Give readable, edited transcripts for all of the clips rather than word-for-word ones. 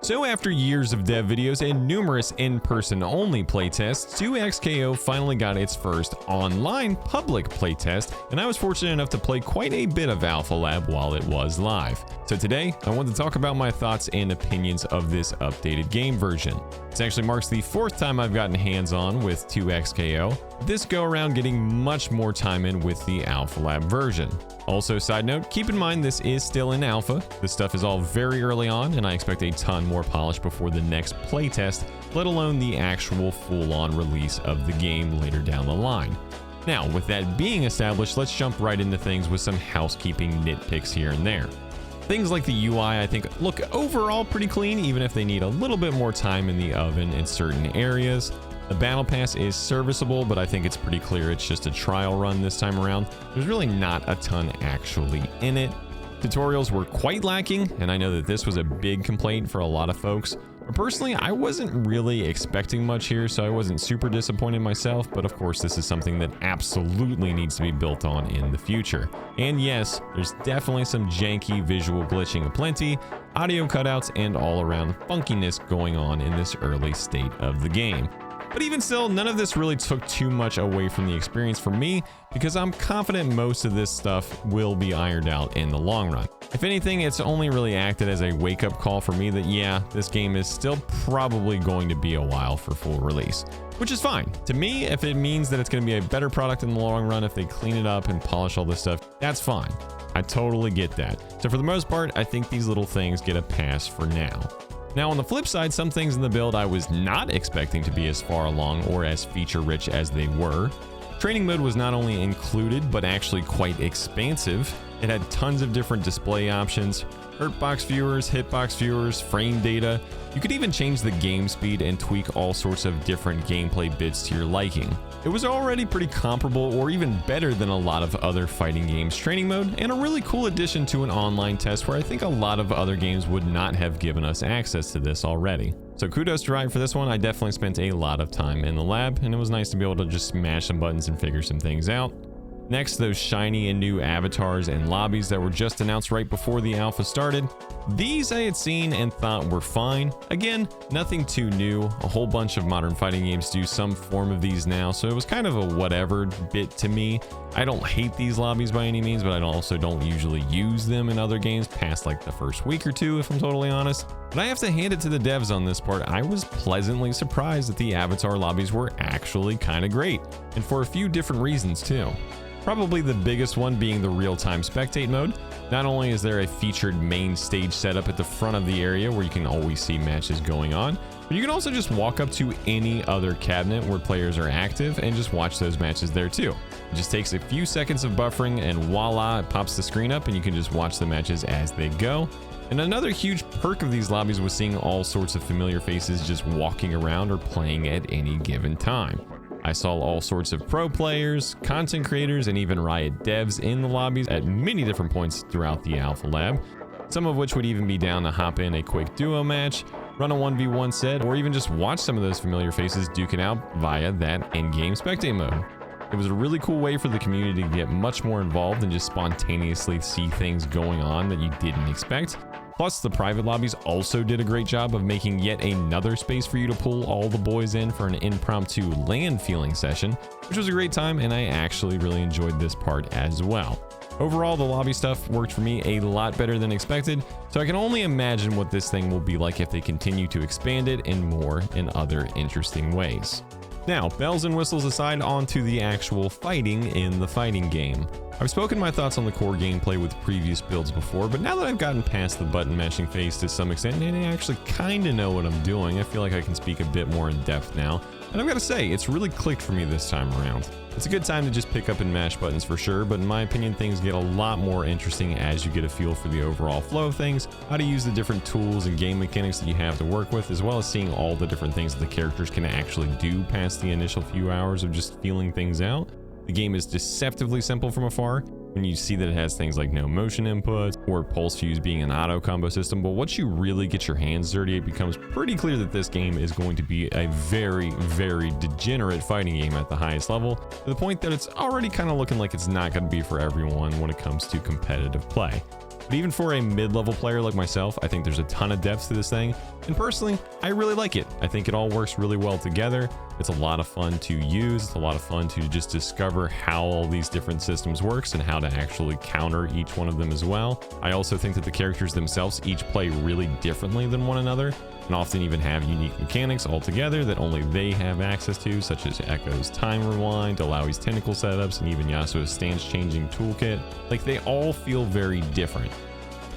So after years of dev videos and numerous in-person only playtests, 2XKO finally got its first online public playtest, and I was fortunate enough to play quite a bit of Alpha Lab while it was live. So today, I want to talk about my thoughts and opinions of this updated game version. This actually marks the 4th time I've gotten hands-on with 2XKO, this go around getting much more time in with the Alpha Lab version. Also, side note, keep in mind this is still in alpha. This stuff is all very early on, and I expect a ton more polish before the next playtest, let alone the actual full-on release of the game later down the line. Now, with that being established, let's jump right into things with some housekeeping nitpicks here and there. Things like the UI I think look overall pretty clean, even if they need a little bit more time in the oven in certain areas. The battle pass is serviceable, but I think it's pretty clear it's just a trial run this time around. There's really not a ton actually in it. Tutorials were quite lacking, and I know that this was a big complaint for a lot of folks. But personally, I wasn't really expecting much here, so I wasn't super disappointed myself, but of course this is something that absolutely needs to be built on in the future. And yes, there's definitely some janky visual glitching aplenty, audio cutouts, and all around funkiness going on in this early state of the game. But even still, none of this really took too much away from the experience for me, because I'm confident most of this stuff will be ironed out in the long run. If anything, it's only really acted as a wake-up call for me that yeah, this game is still probably going to be a while for full release. Which is fine. To me, if it means that it's going to be a better product in the long run, if they clean it up and polish all this stuff, that's fine. I totally get that. So for the most part, I think these little things get a pass for now. Now on the flip side, some things in the build I was not expecting to be as far along or as feature rich as they were. Training mode was not only included, but actually quite expansive. It had tons of different display options, hurtbox viewers, hitbox viewers, frame data. You could even change the game speed and tweak all sorts of different gameplay bits to your liking. It was already pretty comparable or even better than a lot of other fighting games' training mode, and a really cool addition to an online test where I think a lot of other games would not have given us access to this already. So kudos to Riot for this one. I definitely spent a lot of time in the lab, and it was nice to be able to just smash some buttons and figure some things out. Next, those shiny and new avatars and lobbies that were just announced right before the alpha started. These I had seen and thought were fine. Again, nothing too new. A whole bunch of modern fighting games do some form of these now, so it was kind of a whatever bit to me. I don't hate these lobbies by any means, but I also don't usually use them in other games past like the first week or two, if I'm totally honest. But I have to hand it to the devs on this part. I was pleasantly surprised that the avatar lobbies were actually kind of great, and for a few different reasons too. Probably the biggest one being the real-time spectate mode. Not only is there a featured main stage setup at the front of the area where you can always see matches going on, but you can also just walk up to any other cabinet where players are active and just watch those matches there too. It just takes a few seconds of buffering and voila, it pops the screen up and you can just watch the matches as they go. And another huge perk of these lobbies was seeing all sorts of familiar faces just walking around or playing at any given time. I saw all sorts of pro players, content creators, and even Riot devs in the lobbies at many different points throughout the Alpha Lab, some of which would even be down to hop in a quick duo match, run a 1v1 set, or even just watch some of those familiar faces duke it out via that in-game spectate mode. It was a really cool way for the community to get much more involved and just spontaneously see things going on that you didn't expect. Plus, the private lobbies also did a great job of making yet another space for you to pull all the boys in for an impromptu LAN feeling session, which was a great time, and I actually really enjoyed this part as well. Overall, the lobby stuff worked for me a lot better than expected, so I can only imagine what this thing will be like if they continue to expand it in more and other interesting ways. Now, bells and whistles aside, on to the actual fighting in the fighting game. I've spoken my thoughts on the core gameplay with previous builds before, but now that I've gotten past the button mashing phase to some extent and I actually kinda know what I'm doing, I feel like I can speak a bit more in depth now. And I've gotta say, it's really clicked for me this time around. It's a good time to just pick up and mash buttons for sure, but in my opinion, things get a lot more interesting as you get a feel for the overall flow of things, how to use the different tools and game mechanics that you have to work with, as well as seeing all the different things that the characters can actually do past the initial few hours of just feeling things out. The game is deceptively simple from afar when you see that it has things like no motion inputs or pulse fuse being an auto combo system, but once you really get your hands dirty, it becomes pretty clear that this game is going to be a very, very degenerate fighting game at the highest level, to the point that it's already kind of looking like it's not going to be for everyone when it comes to competitive play. But even for a mid-level player like myself, I think there's a ton of depth to this thing. And personally, I really like it. I think it all works really well together. It's a lot of fun to use. It's a lot of fun to just discover how all these different systems works and how to actually counter each one of them as well. I also think that the characters themselves each play really differently than one another, and often even have unique mechanics altogether that only they have access to, such as Echo's time rewind, Alawi's tentacle setups, and even Yasuo's stance changing toolkit. Like, they all feel very different.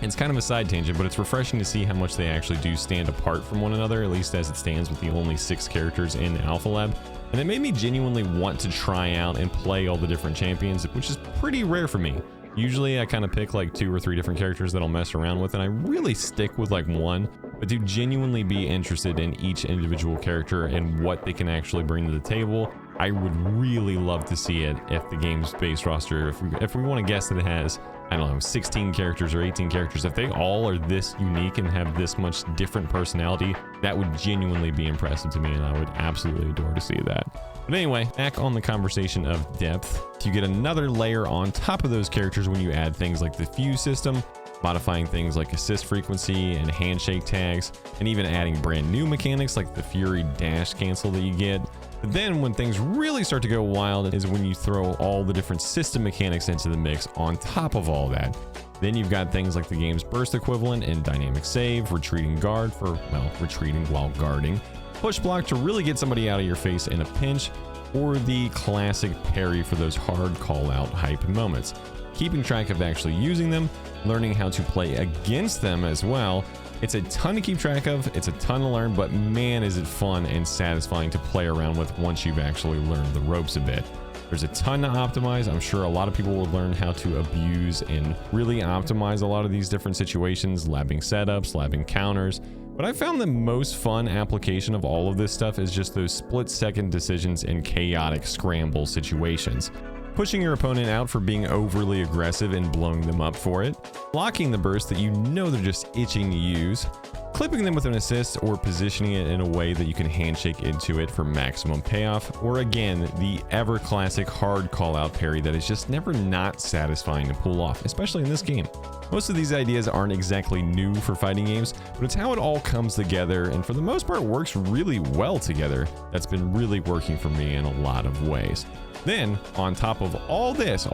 It's kind of a side tangent, but it's refreshing to see how much they actually do stand apart from one another, at least as it stands with the only 6 characters in Alpha Lab. And it made me genuinely want to try out and play all the different champions, which is pretty rare for me. Usually I kind of pick like 2 or 3 different characters that I'll mess around with, and I really stick with like one. But to genuinely be interested in each individual character and what they can actually bring to the table, I would really love to see it if the game's base roster, if we want to guess that it has, I don't know, 16 characters or 18 characters, if they all are this unique and have this much different personality, that would genuinely be impressive to me, and I would absolutely adore to see that. But anyway, back on the conversation of depth, you get another layer on top of those characters when you add things like the fuse system, modifying things like assist frequency and handshake tags, and even adding brand new mechanics like the Fury dash cancel that you get. But then when things really start to go wild is when you throw all the different system mechanics into the mix on top of all that. Then you've got things like the game's burst equivalent in dynamic save, retreating guard for, well, retreating while guarding, push block to really get somebody out of your face in a pinch, or the classic parry for those hard call out hype moments. Keeping track of actually using them, learning how to play against them as well. It's a ton to keep track of, it's a ton to learn, but man is it fun and satisfying to play around with once you've actually learned the ropes a bit. There's a ton to optimize. I'm sure a lot of people will learn how to abuse and really optimize a lot of these different situations, labbing setups, labbing counters. But I found the most fun application of all of this stuff is just those split-second decisions in chaotic scramble situations. Pushing your opponent out for being overly aggressive and blowing them up for it, blocking the burst that you know they're just itching to use, clipping them with an assist, or positioning it in a way that you can handshake into it for maximum payoff, or again, the ever classic hard call out parry that is just never not satisfying to pull off, especially in this game. Most of these ideas aren't exactly new for fighting games, but it's how it all comes together and for the most part works really well together. That's been really working for me in a lot of ways. Then, on top of all this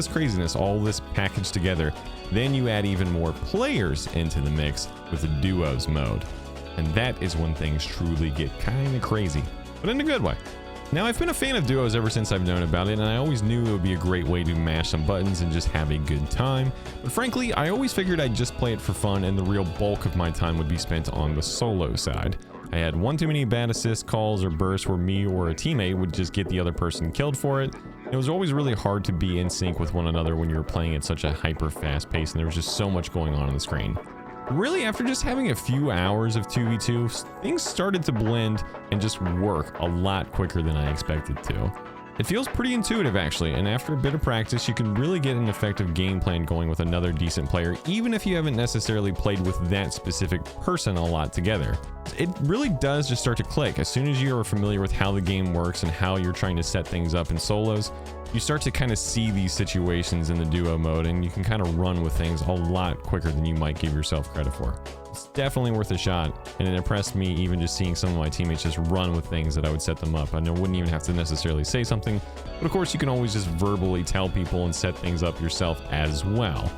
craziness, all this packaged together, then you add even more players into the mix with the duos mode. And that is when things truly get kind of crazy, but in a good way. Now, I've been a fan of duos ever since I've known about it, and I always knew it would be a great way to mash some buttons and just have a good time. But frankly, I always figured I'd just play it for fun and the real bulk of my time would be spent on the solo side. I had one too many bad assist calls or bursts where me or a teammate would just get the other person killed for it. It was always really hard to be in sync with one another when you were playing at such a hyper fast pace and there was just so much going on the screen. Really, after just having a few hours of 2v2, things started to blend and just work a lot quicker than I expected to. It feels pretty intuitive actually, and after a bit of practice you can really get an effective game plan going with another decent player, even if you haven't necessarily played with that specific person a lot together. It really does just start to click. As soon as you are familiar with how the game works and how you're trying to set things up in solos, you start to kind of see these situations in the duo mode and you can kind of run with things a lot quicker than you might give yourself credit for. It's definitely worth a shot, and it impressed me even just seeing some of my teammates just run with things that I would set them up. I wouldn't even have to necessarily say something, but of course you can always just verbally tell people and set things up yourself as well.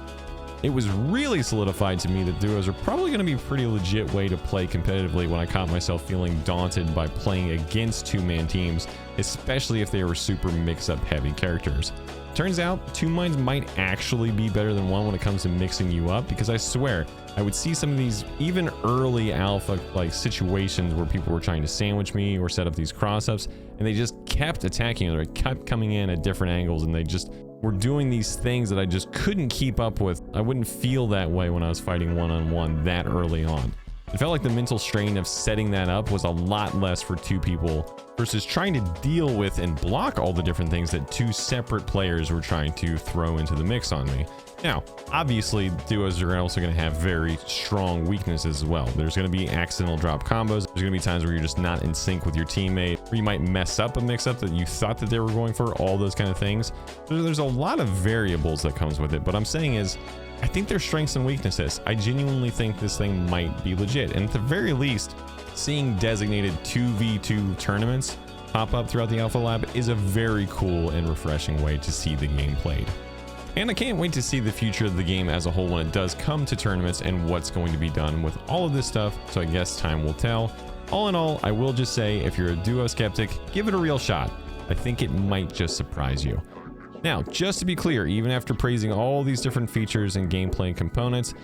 It was really solidified to me that duos are probably going to be a pretty legit way to play competitively when I caught myself feeling daunted by playing against two-man teams, especially if they were super mix-up heavy characters. Turns out, two minds might actually be better than one when it comes to mixing you up, because I swear, I would see some of these even early alpha situations where people were trying to sandwich me or set up these cross-ups, and they just kept attacking or kept coming in at different angles, and they just were doing these things that I just couldn't keep up with. I wouldn't feel that way when I was fighting one-on-one that early on. It felt like the mental strain of setting that up was a lot less for two people versus trying to deal with and block all the different things that two separate players were trying to throw into the mix on me. Now, obviously, duos are also going to have very strong weaknesses as well. There's going to be accidental drop combos. There's going to be times where you're just not in sync with your teammate, or you might mess up a mix-up that you thought that they were going for, all those kind of things. There's a lot of variables that comes with it. What I'm saying is, I think there's strengths and weaknesses. I genuinely think this thing might be legit. And at the very least, seeing designated 2v2 tournaments pop up throughout the Alpha Lab is a very cool and refreshing way to see the game played. And I can't wait to see the future of the game as a whole when it does come to tournaments and what's going to be done with all of this stuff, so I guess time will tell. All in all, I will just say, if you're a duo skeptic, give it a real shot. I think it might just surprise you. Now, just to be clear, even after praising all these different features and gameplay components,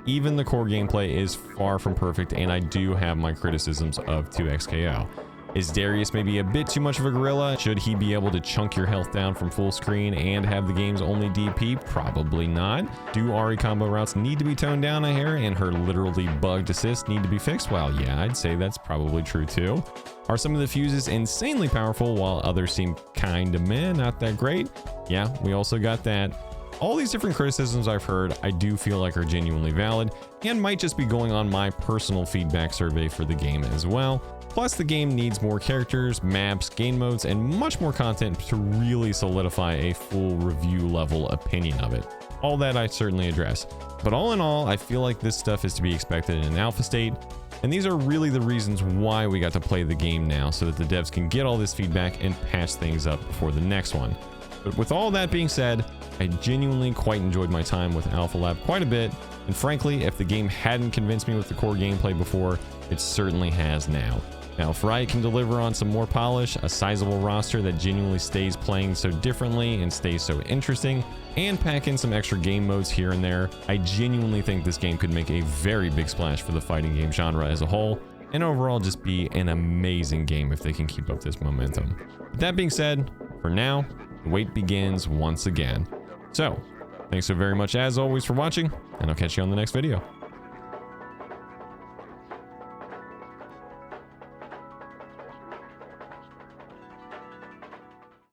even the core gameplay is far from perfect, and I do have my criticisms of 2XKO. Is Darius maybe a bit too much of a gorilla? Should he be able to chunk your health down from full screen and have the game's only DP? Probably not. Do Ahri combo routes need to be toned down a hair and her literally bugged assist need to be fixed? Well, yeah, I'd say that's probably true too. Are some of the fuses insanely powerful while others seem kinda meh, not that great? Yeah, we also got that. All these different criticisms I've heard, I do feel like are genuinely valid and might just be going on my personal feedback survey for the game as well. Plus, the game needs more characters, maps, game modes, and much more content to really solidify a full review level opinion of it. All that I certainly address. But all in all, I feel like this stuff is to be expected in an alpha state, and these are really the reasons why we got to play the game now, so that the devs can get all this feedback and patch things up before the next one. But with all that being said, I genuinely quite enjoyed my time with Alpha Lab quite a bit, and frankly, if the game hadn't convinced me with the core gameplay before, it certainly has now. Now, if Riot can deliver on some more polish, a sizable roster that genuinely stays playing so differently and stays so interesting, and pack in some extra game modes here and there, I genuinely think this game could make a very big splash for the fighting game genre as a whole, and overall just be an amazing game if they can keep up this momentum. With that being said, for now, the wait begins once again. So, thanks so very much as always for watching, and I'll catch you on the next video.